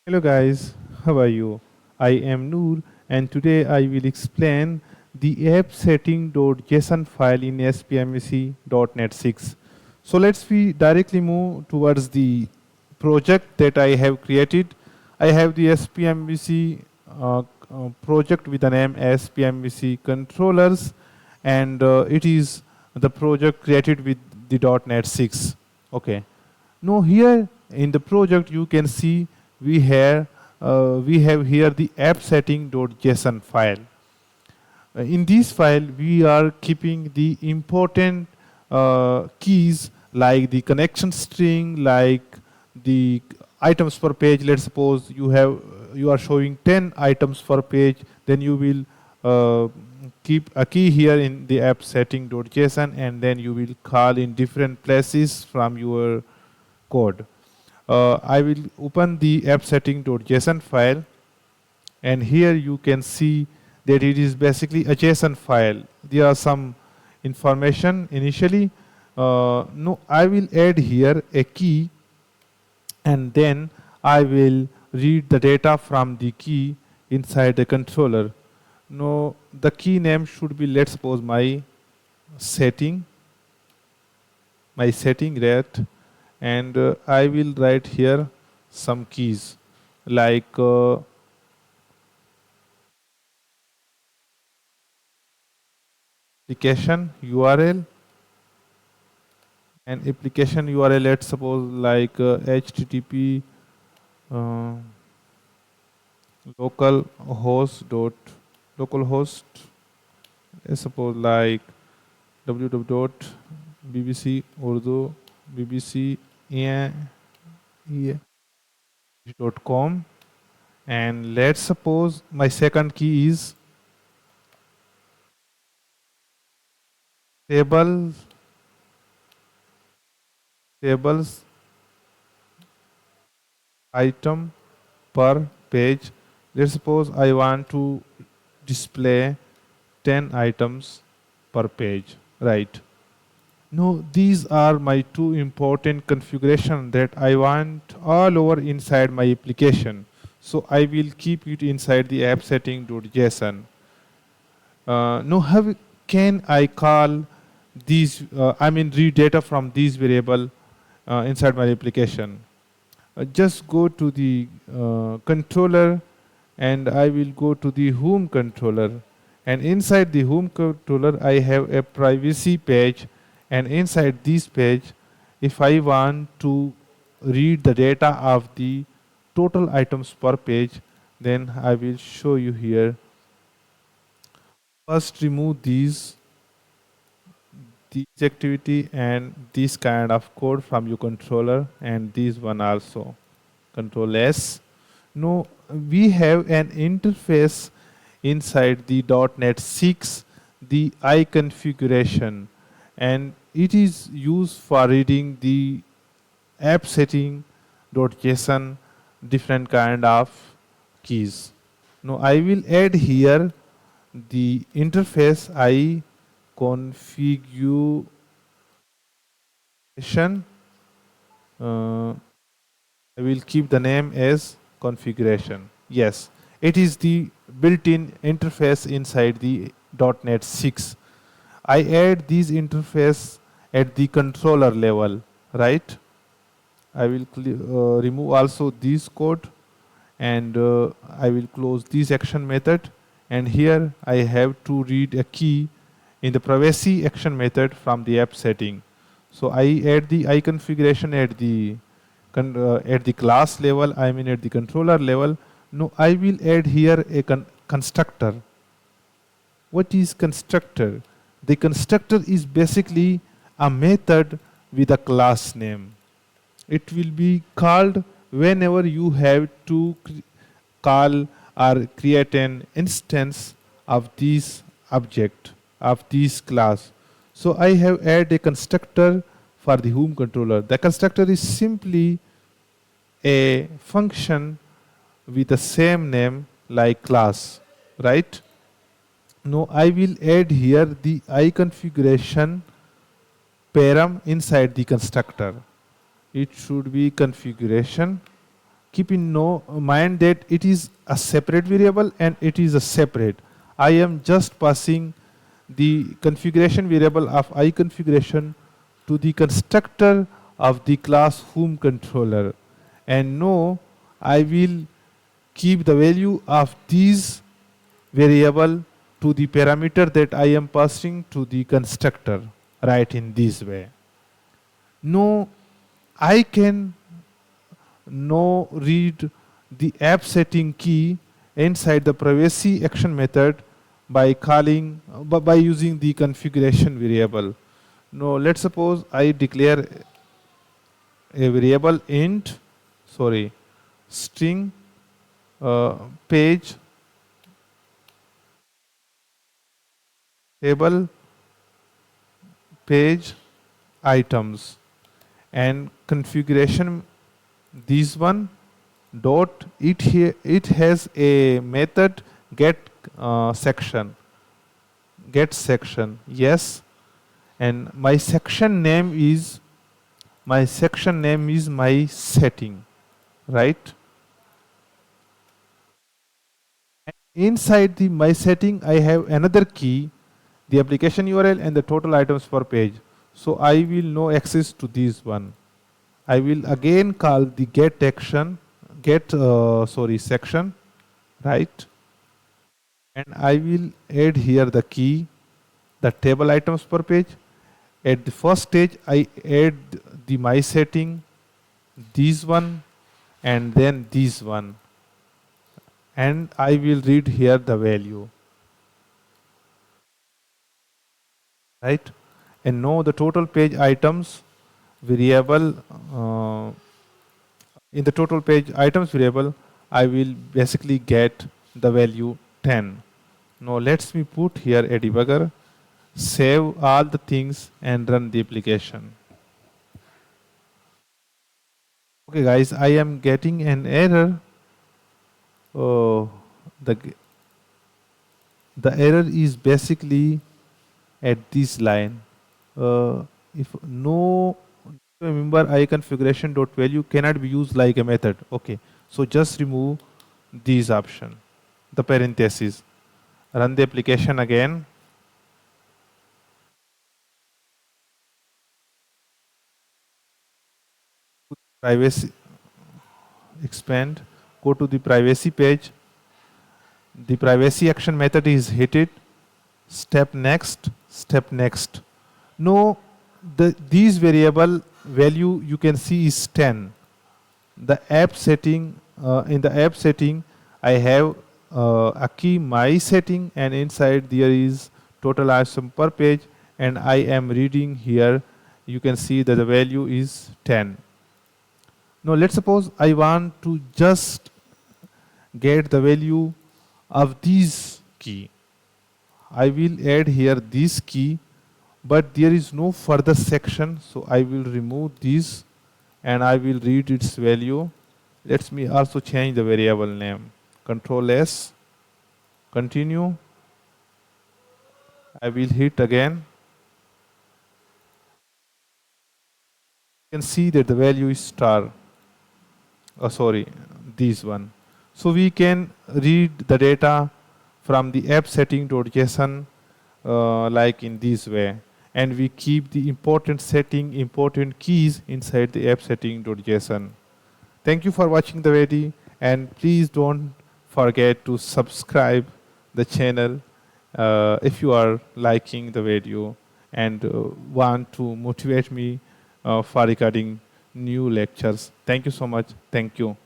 Hello guys, how are you? I am Noor and today I will explain the appsetting.json file in ASP MVC .NET 6. So let's we directly move towards the project that I have created. I have the ASP MVC project with the name ASP MVC controllers, and it is the project created with the .NET 6. Okay. Now here in the project you can see we have here the appsetting.json file. In this file we are keeping the important keys like the connection string, like the items per page. Let's suppose you are showing 10 items per page, then you will keep a key here in the appsetting.json, and then you will call in different places from your code. I will open the appsetting.json file, and here you can see that it is basically a JSON file. There are some information initially. No, I will add here a key, and then I will read the data from the key inside the controller. Now the key name should be, let's suppose, my setting rate, and I will write here some keys like application URL, and application URL, let's suppose, like http uh, localhost, let's suppose, like www.bbc urdu bbc.com, and let's suppose my second key is tables item per page. Let's suppose I want to display 10 items per page, right? No, these are my two important configurations that I want all over inside my application. So I will keep it inside the appsetting.json. Now how can I call these, read data from these variable inside my application? Just go to the controller, and I will go to the home controller, and inside the home controller I have a privacy page, and inside this page, if I want to read the data of the total items per page, then I will show you here. First remove this activity and this kind of code from your controller, and this one also, control S. Now we have an interface inside the .NET 6, the I configuration, and it is used for reading the appsetting.json different kind of keys. Now I will add here the interface I configuration. I will keep the name as configuration. Yes, it is the built-in interface inside the .NET 6. I add this interface at the controller level, right? I will remove also this code, and I will close this action method, and here I have to read a key in the privacy action method from the app setting. So I add the I configuration at the class level, at the controller level. Now I will add here a constructor. What is constructor? The constructor is basically a method with a class name. It will be called whenever you have to call or create an instance of this object, of this class. So I have added a constructor for the home controller. The constructor is simply a function with the same name like class, right? Now I will add here the I configuration param inside the constructor. It should be configuration keep in mind that it is a separate variable and it is a separate. I am just passing the configuration variable of iConfiguration to the constructor of the class whom controller. And no, I will keep the value of these variable to the parameter that I am passing to the constructor, right, in this way. No, I can no read the app setting key inside the privacy action method by calling by using the configuration variable. Now let's suppose I declare a variable int string page table page items and configuration this one dot it has a method get section yes, and my section name is my setting, right? Inside the my setting I have another key, the application URL and the total items per page. So I will no access to this one. I will again call the get action, section, right? And I will add here the key, the table items per page. At the first stage, I add the my setting, this one, and then this one. And I will read here the value, right? And now the total page items variable, in the total page items variable, I will basically get the value 10. Now let's me put here a debugger, save all the things and run the application. Okay guys, I am getting an error. Oh, the error is basically at this line. If no member iConfiguration.value cannot be used like a method. Okay, so just remove this option, the parentheses. Run the application again. Privacy, expand, go to the privacy page. The privacy action method is hit it. Step next. No, these variable value you can see is 10. The app setting, in the app setting, I have a key my setting, and inside there is total item per page, and I am reading here. You can see that the value is 10. Now let's suppose I want to just get the value of this key. I will add here this key, but there is no further section, so I will remove this and I will read its value. Let me also change the variable name. Control S, continue. I will hit again. You can see that the value is star. This one. So we can read the data from the appsetting.json like in this way, and we keep the important keys inside the appsetting.json. Thank you for watching the video, and please don't forget to subscribe the channel if you are liking the video and want to motivate me for recording new lectures. Thank you so much. Thank you.